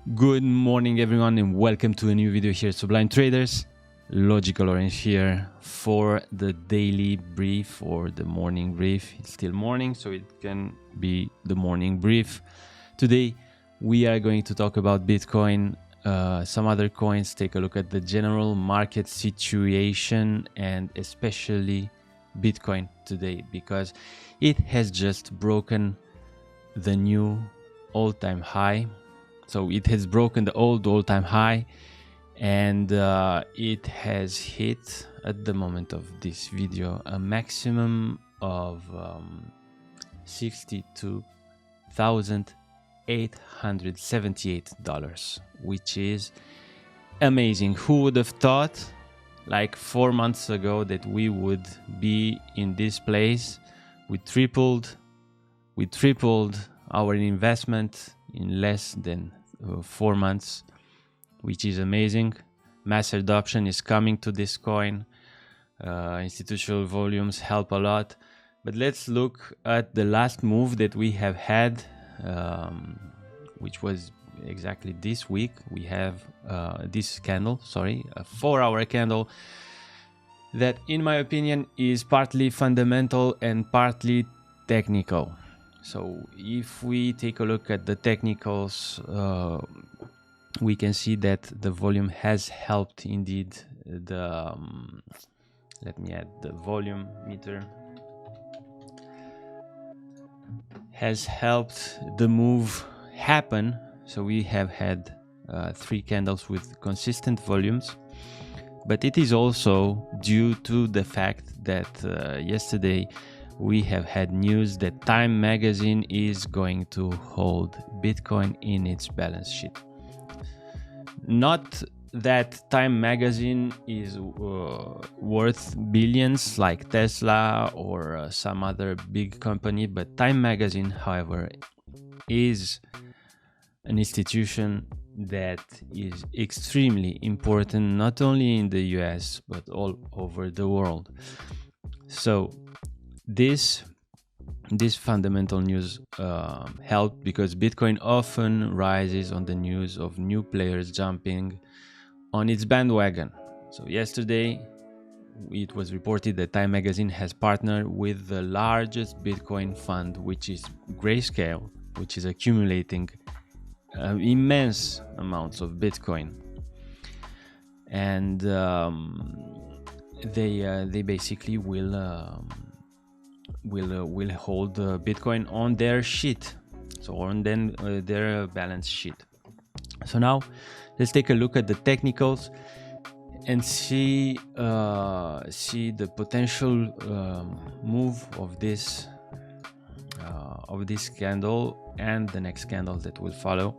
Good morning everyone and welcome to a new video here at Sublime Traders. Logical Orange here for the daily brief or the morning brief. It's still morning, so it can be the morning brief. Today we are going to talk about Bitcoin, some other coins, take a look at the general market situation and especially Bitcoin today because it has just broken the new all-time high. So it has broken the old all-time high and it has hit at the moment of this video a maximum of $62,878, which is amazing. Who would have thought like 4 months ago that we would be in this place? We tripled our investment in less than 4 months, which is amazing. Mass adoption is coming to this coin. Institutional volumes help a lot. But let's look at the last move that we have had, which was exactly this week. We have this candle, a 4-hour candle that in my opinion is partly fundamental and partly technical. So if we take a look at the technicals, we can see that the volume has helped indeed the, let me add the volume meter, has helped the move happen. So we have had 3 candles with consistent volumes, but it is also due to the fact that yesterday we have had news that Time magazine is going to hold Bitcoin in its balance sheet. Not that Time magazine is worth billions like Tesla or some other big company, but Time magazine, however, is an institution that is extremely important not only in the US but all over the world. So this fundamental news helped because Bitcoin often rises on the news of new players jumping on its bandwagon. So yesterday it was reported that Time magazine has partnered with the largest Bitcoin fund, which is Grayscale, which is accumulating immense amounts of Bitcoin, and they basically will hold Bitcoin on their sheet, so on their balance sheet. So now let's take a look at the technicals and see the potential move of this candle and the next candle that will follow.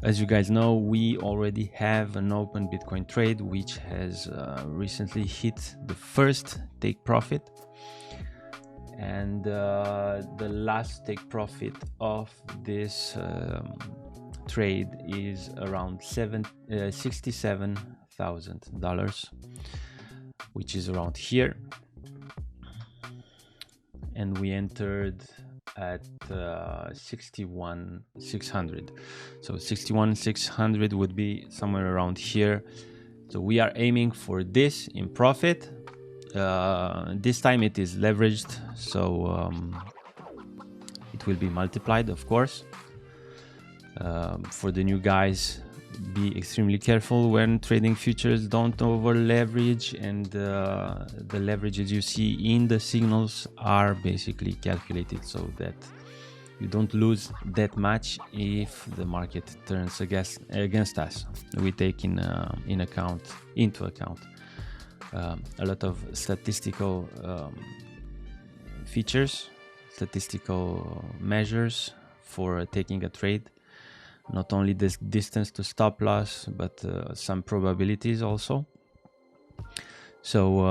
As you guys know, we already have an open Bitcoin trade which has recently hit the first take profit, and the last take profit of this trade is around $67,000, which is around here, and we entered at 61,600. So 61,600 would be somewhere around here. So we are aiming for this in profit. This time it is leveraged, so it will be multiplied, of course. For the new guys, be extremely careful when trading futures. Don't over leverage, and the leverages you see in the signals are basically calculated so that you don't lose that much if the market turns against us. We take into account a lot of statistical features, statistical measures for taking a trade. Not only this distance to stop loss, but some probabilities also. So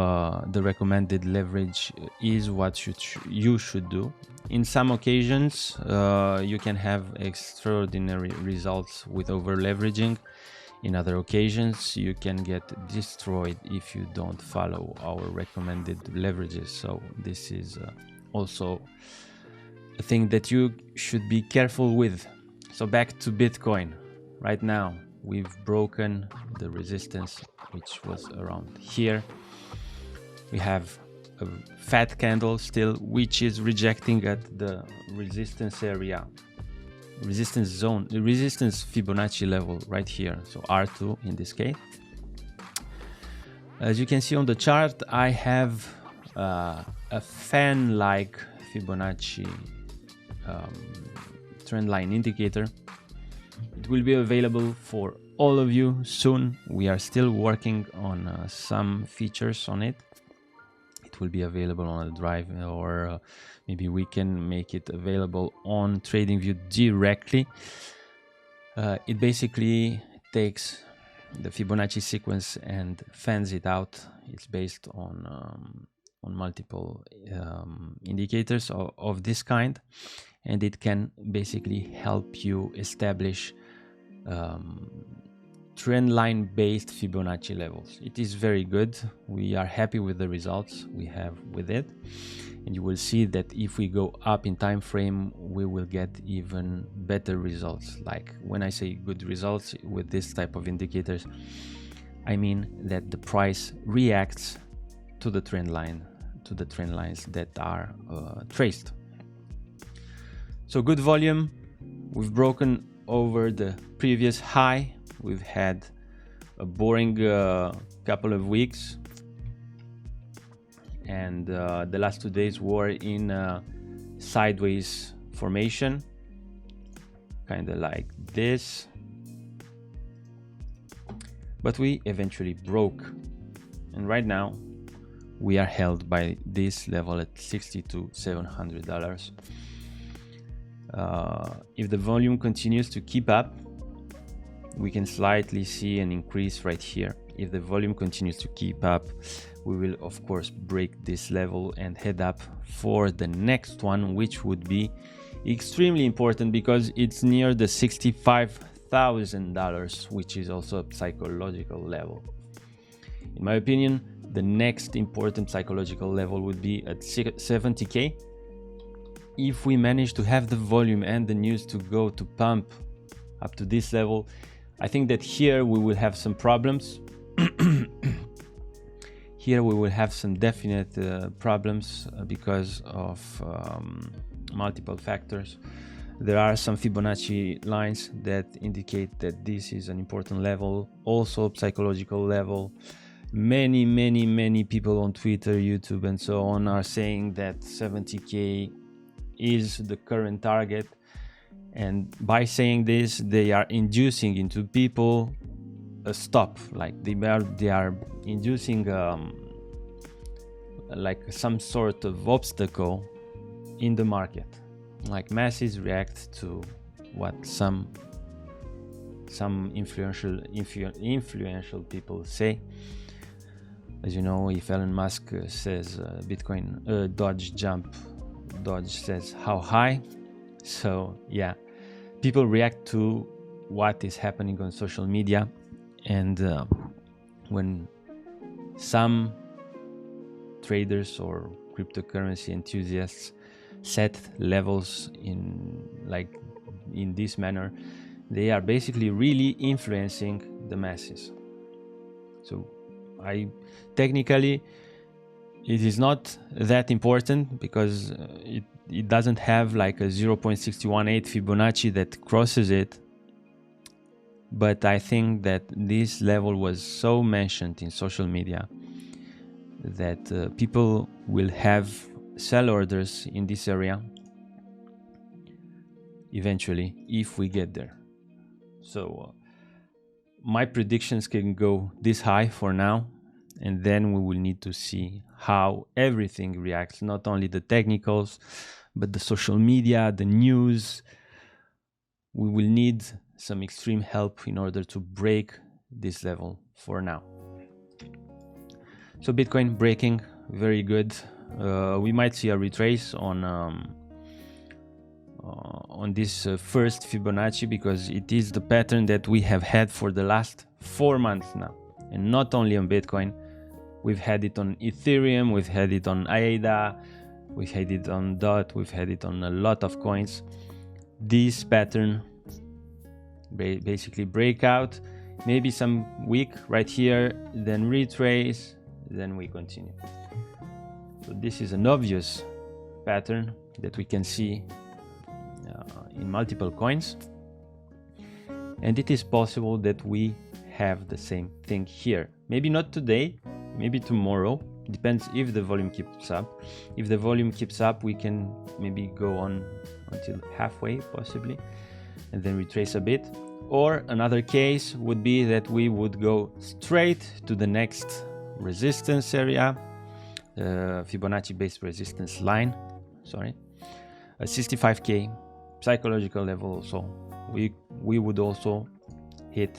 the recommended leverage is what you should do. In some occasions, you can have extraordinary results with over leveraging. In other occasions, you can get destroyed if you don't follow our recommended leverages. So this is also a thing that you should be careful with. So back to Bitcoin. Right now we've broken the resistance, which was around here. We have a fat candle still, which is rejecting at the resistance area, resistance zone, the resistance Fibonacci level right here, so R2 in this case. As you can see on the chart, I have a fan-like Fibonacci trend line indicator. It will be available for all of you soon. We are still working on some features on it. It will be available on a drive, or maybe we can make it available on TradingView directly. It basically takes the Fibonacci sequence and fans it out. It's based on multiple indicators of this kind, and it can basically help you establish trend line based Fibonacci levels. It is very good. We are happy with the results we have with it, and you will see that if we go up in time frame, we will get even better results. Like when I say good results with this type of indicators, I mean that the price reacts to the trend line, to the trend lines that are traced. So good volume. We've broken over the previous high. We've had a boring couple of weeks, and the last 2 days were in sideways formation, kind of like this, but we eventually broke, and right now we are held by this level at $62,700. If the volume continues to keep up, we can slightly see an increase right here. If the volume continues to keep up, we will of course break this level and head up for the next one, which would be extremely important because it's near the $65,000, which is also a psychological level. In my opinion, the next important psychological level would be at 70K. If we manage to have the volume and the news to go to pump up to this level, I think that here we will have some problems. Here we will have some definite problems because of multiple factors. There are some Fibonacci lines that indicate that this is an important level, also psychological level. Many people on Twitter, YouTube and so on are saying that 70K is the current target. And by saying this, they are inducing into people a stop, like they are inducing like some sort of obstacle in the market. Like masses react to what some influential people say. As you know, if Elon Musk says Bitcoin Dodge jump, Dodge says how high. So yeah, people react to what is happening on social media, and when some traders or cryptocurrency enthusiasts set levels in this manner, they are basically really influencing the masses. So technically it is not that important because it doesn't have like a 0.618 Fibonacci that crosses it. But I think that this level was so mentioned in social media that people will have sell orders in this area eventually if we get there. So my predictions can go this high for now, and then we will need to see how everything reacts, not only the technicals, but the social media, the news. We will need some extreme help in order to break this level for now. So Bitcoin breaking, very good. We might see a retrace on this first Fibonacci because it is the pattern that we have had for the last 4 months now, and not only on Bitcoin. We've had it on Ethereum, we've had it on ADA, we've had it on DOT, we've had it on a lot of coins. This pattern basically breakout, maybe some wick right here, then retrace, then we continue. So this is an obvious pattern that we can see in multiple coins, and it is possible that we have the same thing here. Maybe not today, maybe tomorrow, depends if the volume keeps up. If the volume keeps up, we can maybe go on until halfway possibly, and then retrace a bit. Or another case would be that we would go straight to the next resistance area, Fibonacci based resistance line, sorry, a 65k psychological level. Also we would also hit,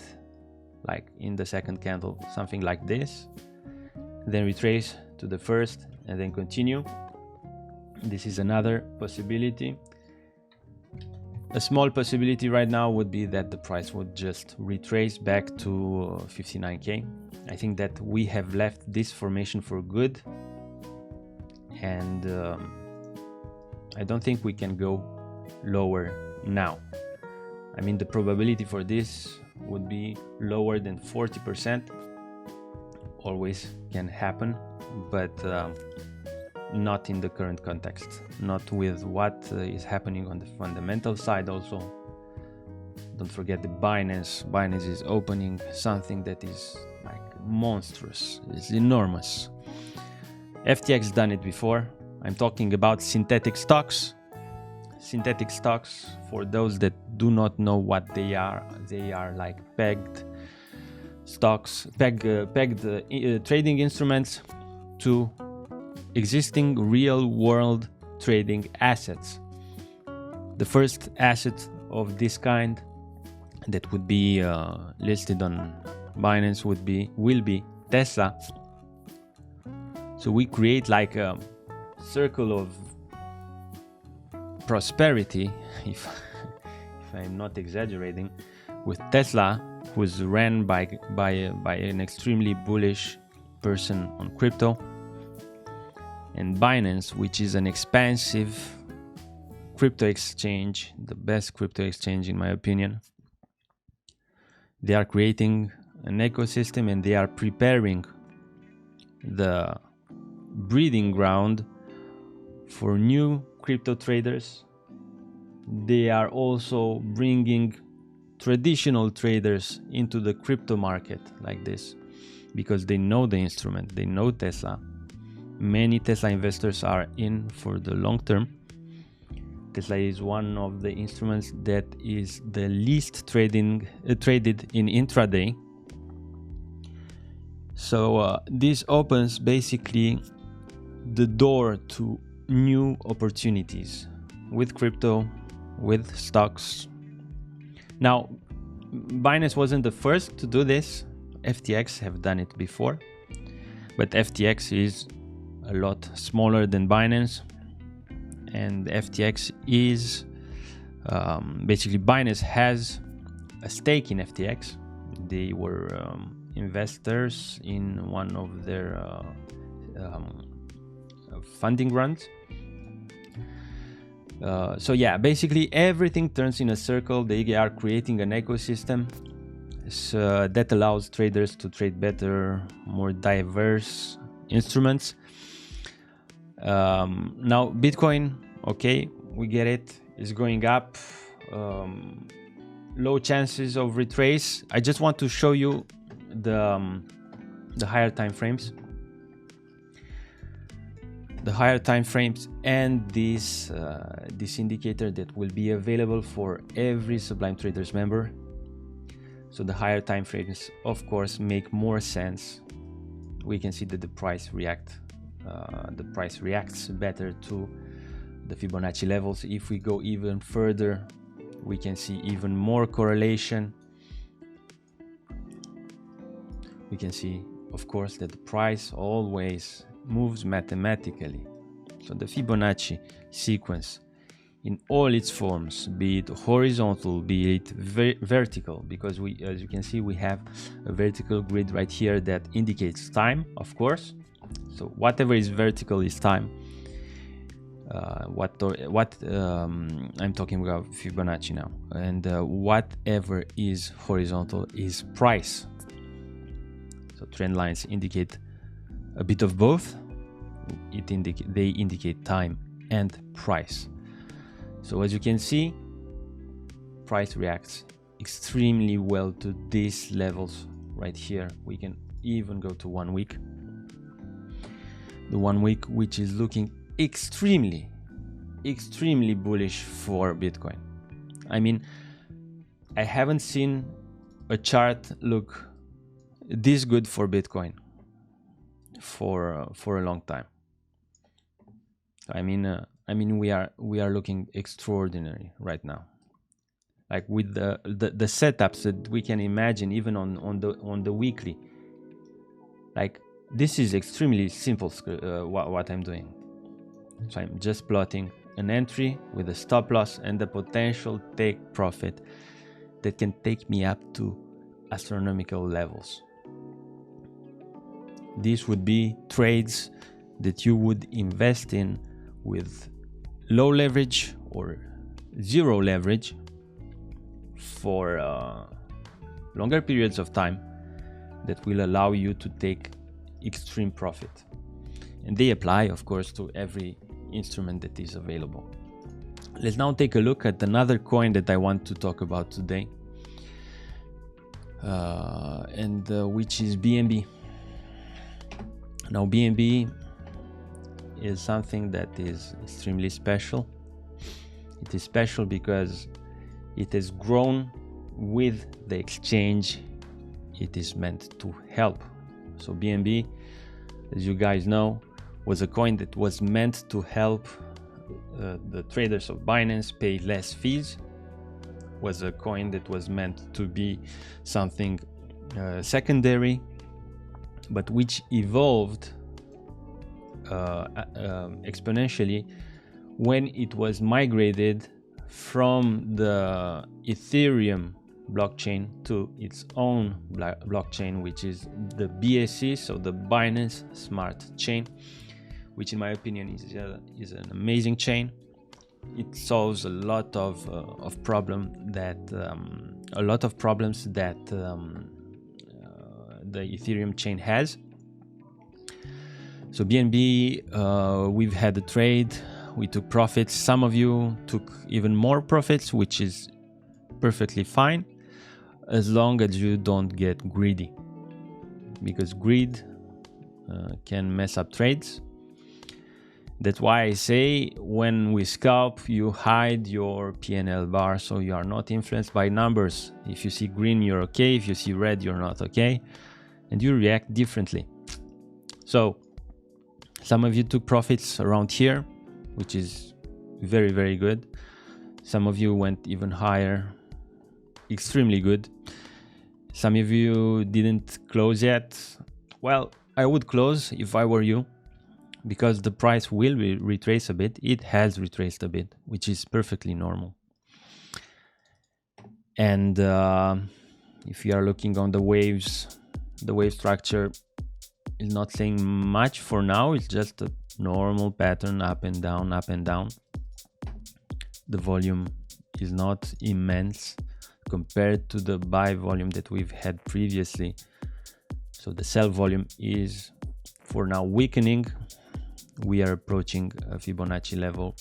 like in the second candle, something like this, then retrace to the first and then continue. This is another possibility. A small possibility right now would be that the price would just retrace back to 59k. I think that we have left this formation for good, and I don't think we can go lower now. I mean, the probability for this would be lower than 40%. Always can happen, but not in the current context, not with what is happening on the fundamental side. Also, don't forget the Binance is opening something that is like monstrous, it's enormous. FTX done it before. I'm talking about synthetic stocks. Synthetic stocks, for those that do not know what they are like pegged stocks, pegged trading instruments to existing real world trading assets. The first asset of this kind that would be listed on Binance will be Tesla. So we create like a circle of prosperity, if I'm not exaggerating, with Tesla, who's ran by an extremely bullish person on crypto, and Binance, which is an expansive crypto exchange, the best crypto exchange in my opinion. They are creating an ecosystem and they are preparing the breeding ground for new crypto traders. They are also bringing traditional traders into the crypto market like this, because they know the instrument, they know Tesla. Many Tesla investors are in for the long term. Tesla is one of the instruments that is the least traded in intraday. So this opens basically the door to new opportunities with crypto, with stocks. Now, Binance wasn't the first to do this. FTX have done it before, but FTX is a lot smaller than Binance, and FTX is basically, Binance has a stake in FTX. They were investors in one of their funding runs. So yeah, basically everything turns in a circle. They are creating an ecosystem that allows traders to trade better, more diverse instruments. Now Bitcoin, okay, we get it, is going up, low chances of retrace. I just want to show you the higher time frames. The higher time frames and this indicator that will be available for every Sublime Traders member. So the higher time frames, of course, make more sense. We can see that the price reacts better to the Fibonacci levels. If we go even further, we can see even more correlation. We can see, of course, that the price always moves mathematically. So the Fibonacci sequence in all its forms, be it horizontal, be it vertical, because as you can see, we have a vertical grid right here that indicates time, of course. So whatever is vertical is time. I'm talking about Fibonacci now, and whatever is horizontal is price. So trend lines indicate a bit of both. They indicate time and price. So as you can see, price reacts extremely well to these levels right here. We can even go to 1 week. The 1 week, which is looking extremely bullish for Bitcoin. I mean, I haven't seen a chart look this good for Bitcoin for a long time. I mean, we are looking extraordinary right now. Like with the setups that we can imagine, even on the weekly. Like this is extremely simple what I'm doing. So I'm just plotting an entry with a stop loss and the potential take profit that can take me up to astronomical levels. These would be trades that you would invest in with low leverage or zero leverage for longer periods of time that will allow you to take extreme profit. And they apply, of course, to every instrument that is available. Let's now take a look at another coin that I want to talk about today, which is BNB. Now, BNB is something that is extremely special. It is special because it has grown with the exchange it is meant to help. So BNB, as you guys know, was a coin that was meant to help the traders of Binance pay less fees. Was a coin that was meant to be something secondary, but which evolved exponentially when it was migrated from the Ethereum blockchain to its own blockchain, which is the BSC, so the Binance Smart Chain, which in my opinion is an amazing chain. It solves a lot of problems that the Ethereum chain has. So BNB, we've had a trade, we took profits. Some of you took even more profits, which is perfectly fine, as long as you don't get greedy, because greed can mess up trades. That's why I say when we scalp, you hide your PNL bar so you are not influenced by numbers. If you see green, you're okay. If you see red, you're not okay. And you react differently. So some of you took profits around here, which is very, very good. Some of you went even higher, extremely good. Some of you didn't close yet. Well, I would close if I were you, because the price will retrace a bit. It has retraced a bit, which is perfectly normal. And if you are looking on the waves, the wave structure is not saying much for now. It's just a normal pattern, up and down, up and down. The volume is not immense compared to the buy volume that we've had previously. So the sell volume is for now weakening. We are approaching a Fibonacci level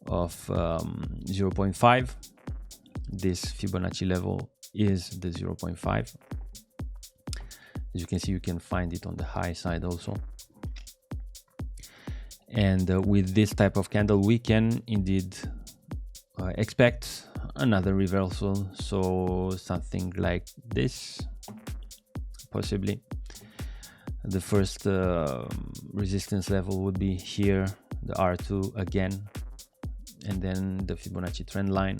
of 0.5. This Fibonacci level is the 0.5. As you can see, you can find it on the high side also. And with this type of candle, we can indeed expect another reversal. So something like this, possibly. The first resistance level would be here, the R2 again, and then the Fibonacci trend line.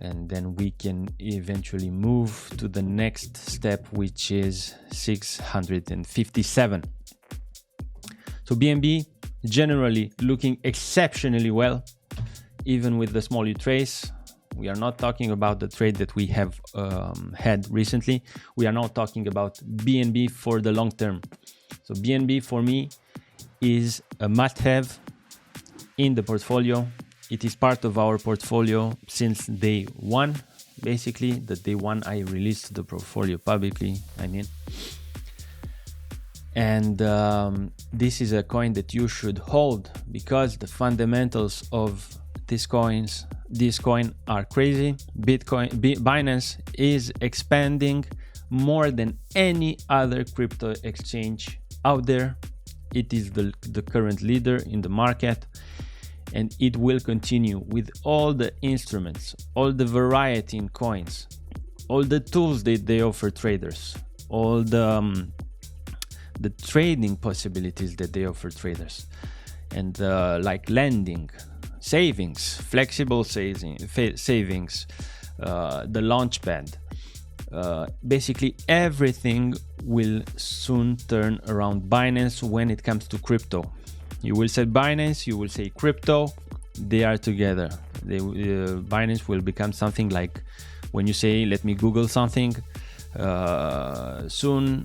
And then we can eventually move to the next step, which is 657. So BNB generally looking exceptionally well, even with the small retrace. We are not talking about the trade that we have had recently. We are now talking about BNB for the long term. So BNB for me is a must-have in the portfolio. It is part of our portfolio since day one. Basically, the day one I released the portfolio publicly, I mean. And this is a coin that you should hold because the fundamentals of this coin are crazy. Binance is expanding more than any other crypto exchange out there. It is the current leader in the market, and it will continue with all the instruments, all the variety in coins, all the tools that they offer traders, all the trading possibilities that they offer traders, and like lending, savings, flexible savings, the launchpad. Basically everything will soon turn around Binance when it comes to crypto. You will say Binance, you will say crypto, they are together. Binance will become something like when you say let me Google something, soon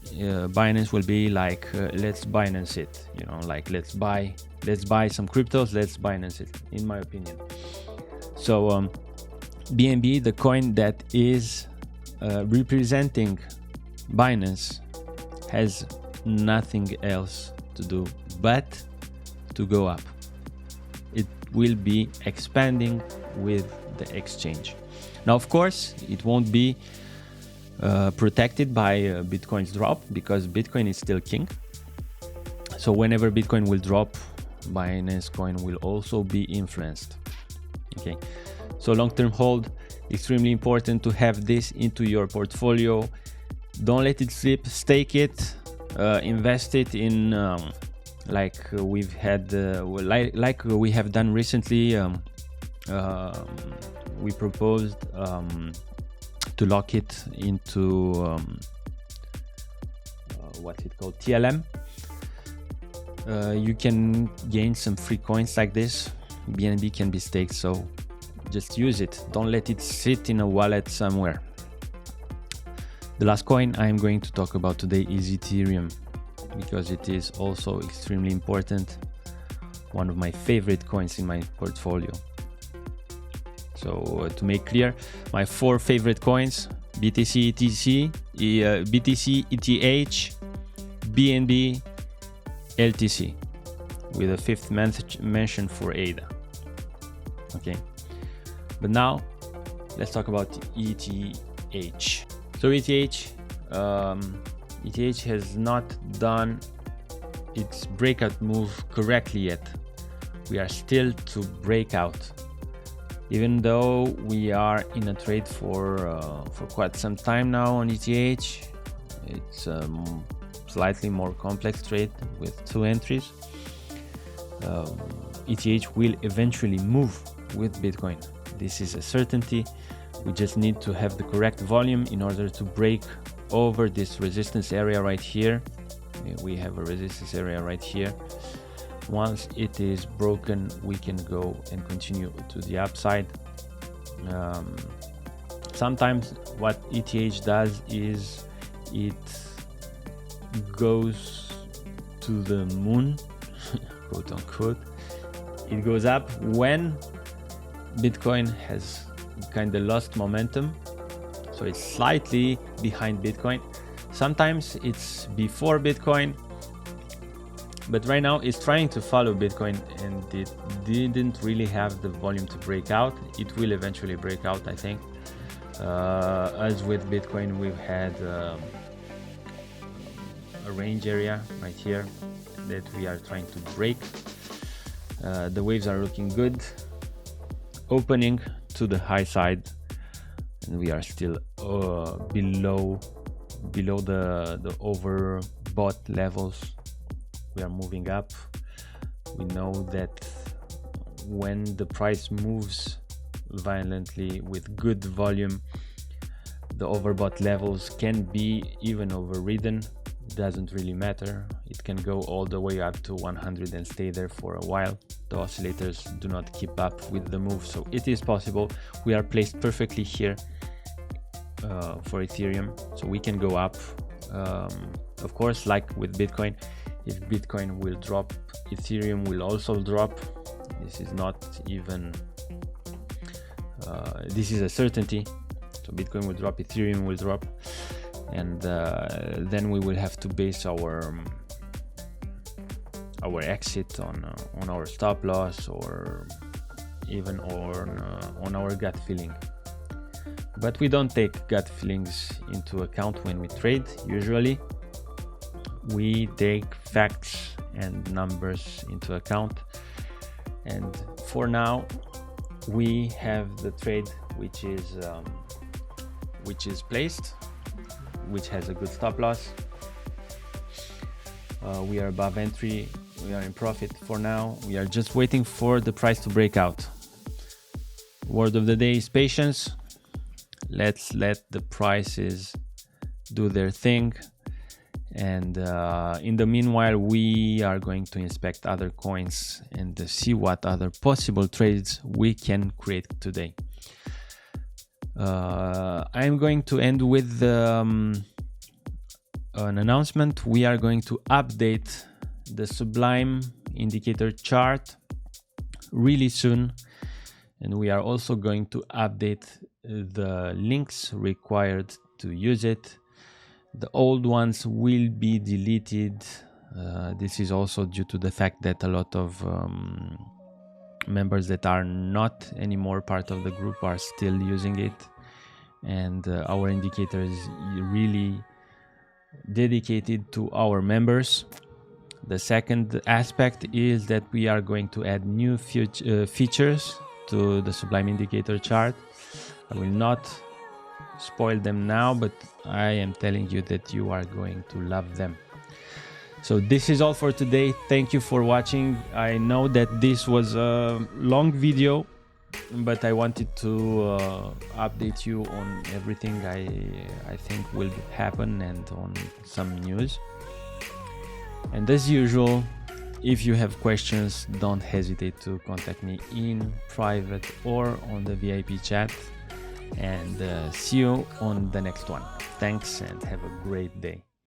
Binance will be like let's Binance it, you know, like let's buy some cryptos, let's Binance it, in my opinion. So BNB, the coin that is representing Binance, has nothing else to do but to go up. It will be expanding with the exchange. Now, of course, it won't be protected by Bitcoin's drop because Bitcoin is still king. So whenever Bitcoin will drop, Binance coin will also be influenced. Okay, so long-term hold, extremely important to have this into your portfolio. Don't let it slip, stake it, invest it in like we've had like we have done recently. We proposed to lock it into what's it called, TLM. You can gain some free coins like this. BNB can be staked, so just use it. Don't let it sit in a wallet somewhere. The last coin I'm going to talk about today is Ethereum, because it is also extremely important. One of my favorite coins in my portfolio. So to make clear, my 4 favorite coins: BTC, BTC, ETH, BNB, LTC, with a 5th mention for ADA. Okay, but now let's talk about ETH. So ETH has not done its breakout move correctly yet. We are still to break out, even though we are in a trade for quite some time now on ETH. It's slightly more complex trade with 2 entries. ETH will eventually move with Bitcoin. This is a certainty. We just need to have the correct volume in order to break over this resistance area right here. We have a resistance area right here. Once it is broken, we can go and continue to the upside. Sometimes what ETH does is it goes to the moon, quote unquote. It goes up when Bitcoin has kind of lost momentum, so it's slightly behind Bitcoin. Sometimes it's before Bitcoin, but right now it's trying to follow Bitcoin, and it didn't really have the volume to break out. It will eventually break out, I think. As with Bitcoin, we've had a range area right here that we are trying to break. The waves are looking good, opening to the high side, and we are still below the overbought levels. We are moving up. We know that when the price moves violently with good volume, the overbought levels can be even overridden. Doesn't really matter. It can go all the way up to 100 and stay there for a while. The oscillators do not keep up with the move, so it is possible. We are placed perfectly here for Ethereum, so we can go up. Of course, like with Bitcoin, if Bitcoin will drop, Ethereum will also drop. This is not even this is a certainty. So Bitcoin will drop, Ethereum will drop, and then we will have to base our exit on our stop loss, or even on our gut feeling. But we don't take gut feelings into account when we trade. Usually we take facts and numbers into account, and for now we have the trade which is placed, which has a good stop loss. We are above entry, we are in profit for now. We are just waiting for the price to break out. Word of the day is patience. Let's let the prices do their thing, and in the meanwhile we are going to inspect other coins and see what other possible trades we can create today. I'm going to end with an announcement. We are going to update the Sublime indicator chart really soon, and we are also going to update the links required to use it. The old ones will be deleted. This is also due to the fact that a lot of members that are not anymore part of the group are still using it, and our indicator is really dedicated to our members. The second aspect is that we are going to add new features to the Sublime indicator chart. I will not spoil them now, but I am telling you that you are going to love them. So this is all for today. Thank you for watching. I know that this was a long video, but I wanted to update you on everything I think will happen, and on some news. And as usual, if you have questions, don't hesitate to contact me in private or on the VIP chat. And see you on the next one. Thanks, and have a great day.